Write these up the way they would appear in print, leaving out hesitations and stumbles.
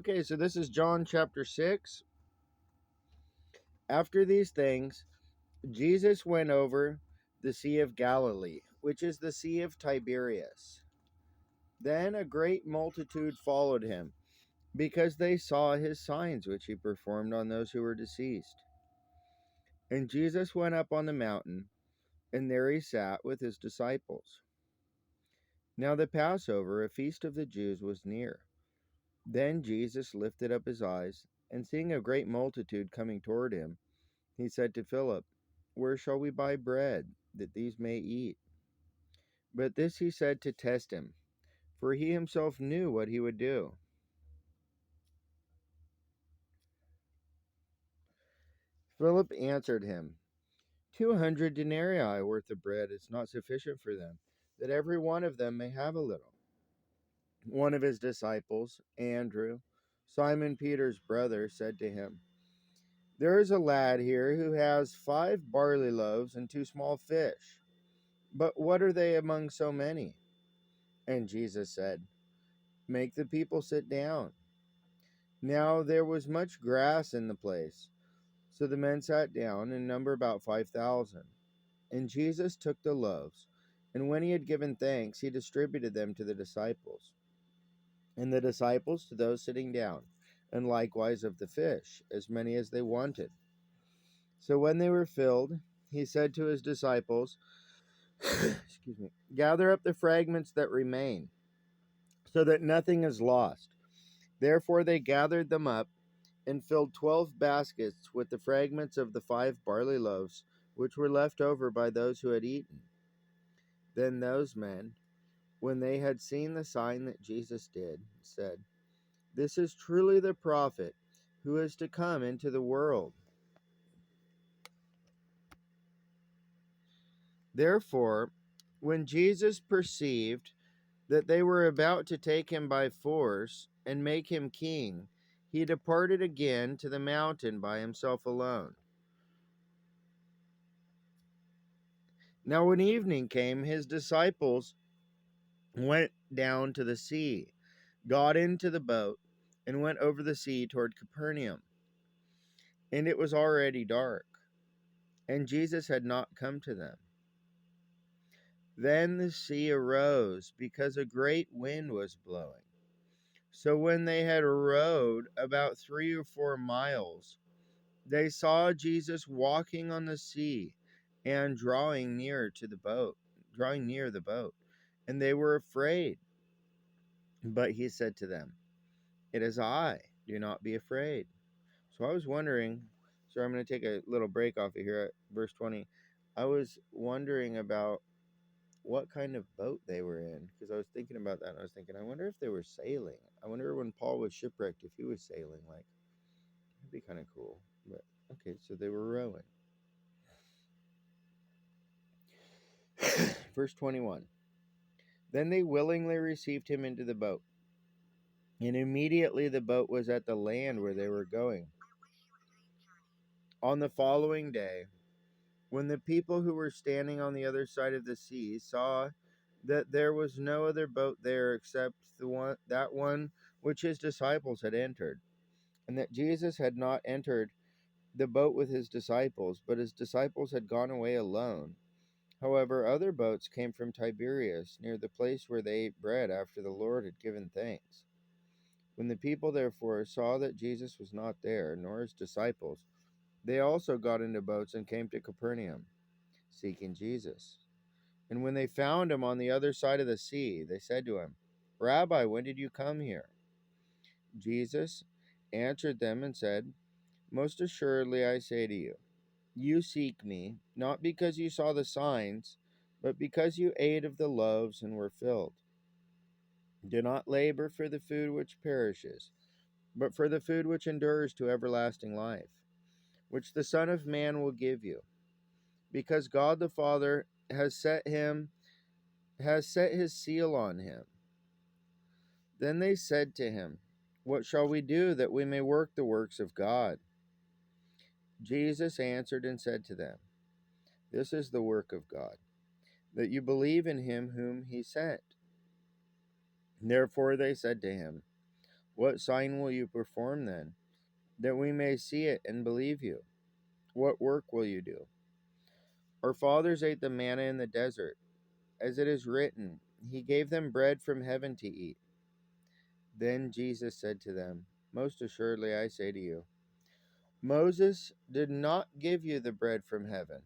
Okay, so this is John chapter 6. After these things, Jesus went over the Sea of Galilee, which is the Sea of Tiberias. Then a great multitude followed him, because they saw his signs which he performed on those who were deceased. And Jesus went up on the mountain, and there he sat with his disciples. Now the Passover, a feast of the Jews, was near. Then Jesus lifted up his eyes, and seeing a great multitude coming toward him, he said to Philip, "Where shall we buy bread, that these may eat?" But this he said to test him, for he himself knew what he would do. Philip answered him, 200 denarii worth of bread is not sufficient for them, that every one of them may have a little. One of his disciples, Andrew, Simon Peter's brother, said to him, "There is a lad here who has 5 barley loaves and 2 small fish. But what are they among so many?" And Jesus said, "Make the people sit down." Now there was much grass in the place. So the men sat down, in number about 5,000. And Jesus took the loaves, and when he had given thanks, he distributed them to the disciples, and the disciples to those sitting down, and likewise of the fish, as many as they wanted. So when they were filled, he said to his disciples, excuse me, "Gather up the fragments that remain, so that nothing is lost." Therefore they gathered them up, and filled 12 baskets with the fragments of the 5 barley loaves, which were left over by those who had eaten. Then those men, when they had seen the sign that Jesus did, said, "This is truly the prophet who is to come into the world." Therefore, when Jesus perceived that they were about to take him by force and make him king, he departed again to the mountain by himself alone. Now when evening came, his disciples went down to the sea, got into the boat, and went over the sea toward Capernaum. And it was already dark, and Jesus had not come to them. Then the sea arose, because a great wind was blowing. So when they had rowed about 3 or 4 miles, they saw Jesus walking on the sea and drawing near the boat, and they were afraid. But he said to them, "It is I, do not be afraid." So I was wondering, so I'm going to take a little break off of here at verse 20. I was wondering about what kind of boat they were in, because I was thinking about that, and I was thinking, I wonder if they were sailing. I wonder when Paul was shipwrecked, if he was sailing. Like, that'd be kind of cool. But okay, so they were rowing. Verse 21. Then they willingly received him into the boat, and immediately the boat was at the land where they were going. On the following day, when the people who were standing on the other side of the sea saw that there was no other boat there except that one which his disciples had entered, and that Jesus had not entered the boat with his disciples, but his disciples had gone away alone. However, other boats came from Tiberias, near the place where they ate bread after the Lord had given thanks. When the people therefore saw that Jesus was not there, nor his disciples, they also got into boats and came to Capernaum, seeking Jesus. And when they found him on the other side of the sea, they said to him, "Rabbi, when did you come here?" Jesus answered them and said, "Most assuredly I say to you, you seek me, not because you saw the signs, but because you ate of the loaves and were filled. Do not labor for the food which perishes, but for the food which endures to everlasting life, which the Son of Man will give you, because God the Father has set his seal on him." Then they said to him, "What shall we do that we may work the works of God?" Jesus answered and said to them, "This is the work of God, that you believe in him whom he sent." Therefore they said to him, What sign will you perform then, that we may see it and believe you? What work will you do? Our fathers ate the manna in the desert, as it is written, He gave them bread from heaven to eat. Then Jesus said to them, Most assuredly I say to you, Moses did not give you the bread from heaven,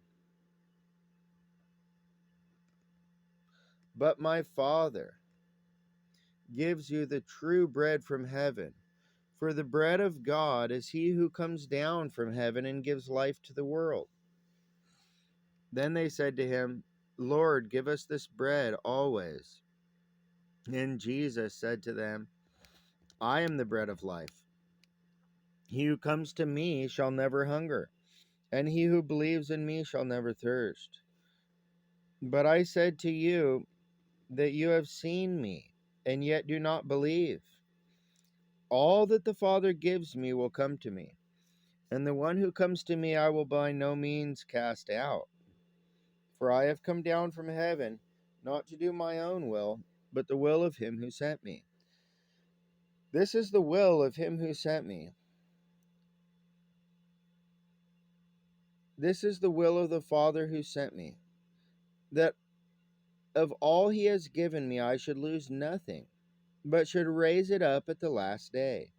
but my Father gives you the true bread from heaven. For the bread of God is he who comes down from heaven and gives life to the world. Then they said to him, Lord, give us this bread always. And Jesus said to them, I am the bread of life. He who comes to me shall never hunger, and he who believes in me shall never thirst. But I said to you that you have seen me, and yet do not believe. All that the Father gives me will come to me, and the one who comes to me I will by no means cast out. For I have come down from heaven, not to do my own will, but the will of him who sent me. This is the will of him who sent me. This is the will of the Father who sent me, that of all he has given me I should lose nothing, but should raise it up at the last day.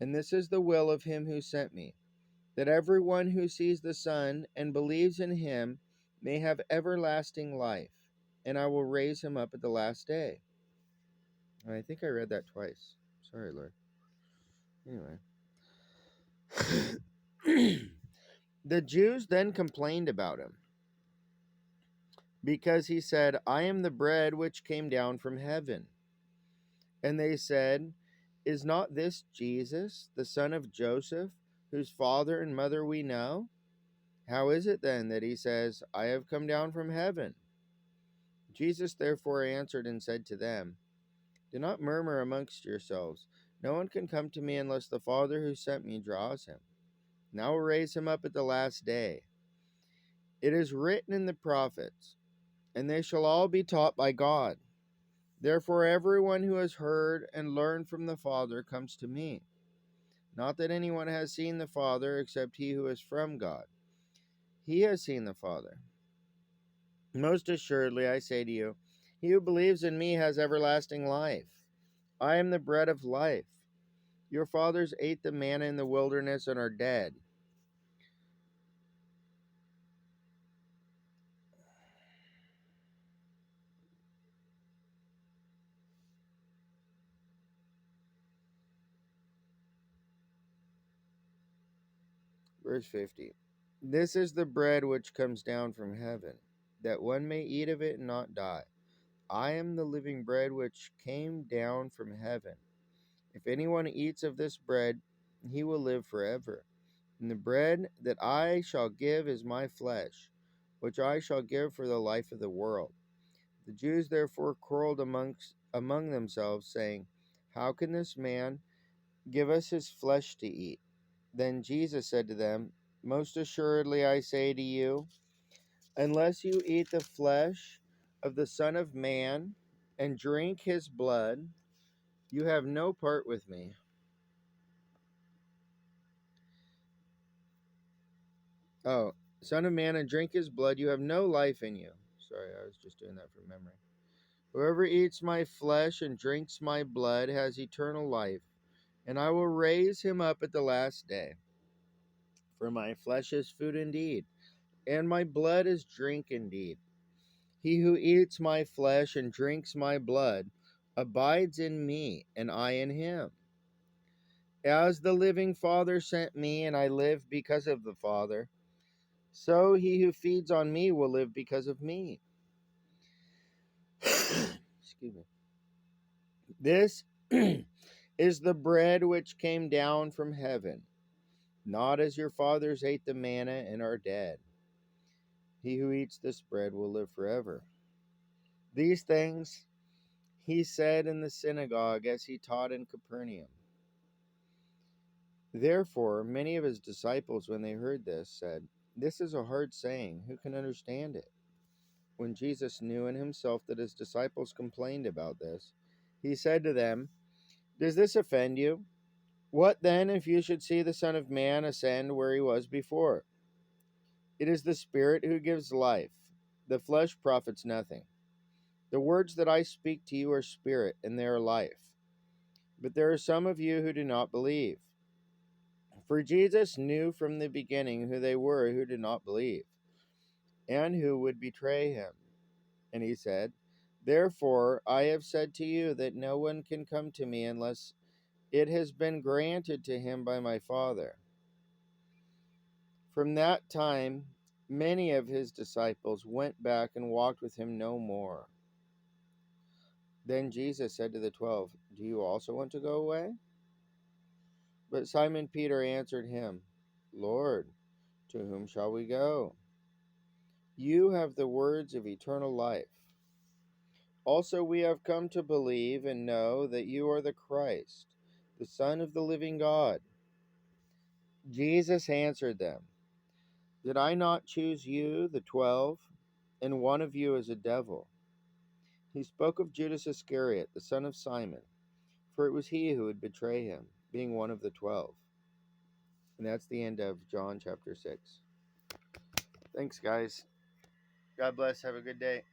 And this is the will of him who sent me, that everyone who sees the Son and believes in him may have everlasting life, and I will raise him up at the last day. I think I read that twice. Sorry, Lord. Anyway. The Jews then complained about him, because he said, I am the bread which came down from heaven. And they said, Is not this Jesus, the son of Joseph, whose father and mother we know? How is it then that he says, I have come down from heaven? Jesus therefore answered and said to them, Do not murmur amongst yourselves. No one can come to me unless the Father who sent me draws him. And I will raise him up at the last day. It is written in the prophets, and they shall all be taught by God. Therefore everyone who has heard and learned from the Father comes to me. Not that anyone has seen the Father except he who is from God. He has seen the Father. Most assuredly I say to you, he who believes in me has everlasting life. I am the bread of life. Your fathers ate the manna in the wilderness and are dead. Verse 50. This is the bread which comes down from heaven, that one may eat of it and not die. I am the living bread which came down from heaven. If anyone eats of this bread, he will live forever. And the bread that I shall give is my flesh, which I shall give for the life of the world. The Jews therefore quarreled among themselves, saying, How can this man give us his flesh to eat? Then Jesus said to them, Most assuredly I say to you, unless you eat the flesh of the Son of Man and drink his blood, you have no part with me. Oh, Son of Man, and drink his blood, you have no life in you. Sorry, I was just doing that from memory. Whoever eats my flesh and drinks my blood has eternal life, and I will raise him up at the last day. For my flesh is food indeed, and my blood is drink indeed. He who eats my flesh and drinks my blood abides in me, and I in him. As the living Father sent me, and I live because of the Father, so he who feeds on me will live because of me. Excuse me. This is the bread which came down from heaven, not as your fathers ate the manna and are dead. He who eats this bread will live forever. These things he said in the synagogue as he taught in Capernaum. Therefore, many of his disciples, when they heard this, said, This is a hard saying. Who can understand it? When Jesus knew in himself that his disciples complained about this, he said to them, Does this offend you? What then if you should see the Son of Man ascend where he was before? It is the Spirit who gives life. The flesh profits nothing. The words that I speak to you are spirit, and they are life. But there are some of you who do not believe. For Jesus knew from the beginning who they were who did not believe, and who would betray him. And he said, Therefore I have said to you that no one can come to me unless it has been granted to him by my Father. From that time, many of his disciples went back and walked with him no more. Then Jesus said to the 12, Do you also want to go away? But Simon Peter answered him, Lord, to whom shall we go? You have the words of eternal life. Also, we have come to believe and know that you are the Christ, the Son of the living God. Jesus answered them, Did I not choose you, the 12, and one of you is a devil? He spoke of Judas Iscariot, the son of Simon, for it was he who would betray him, being one of the 12. And that's the end of John chapter 6. Thanks, guys. God bless. Have a good day.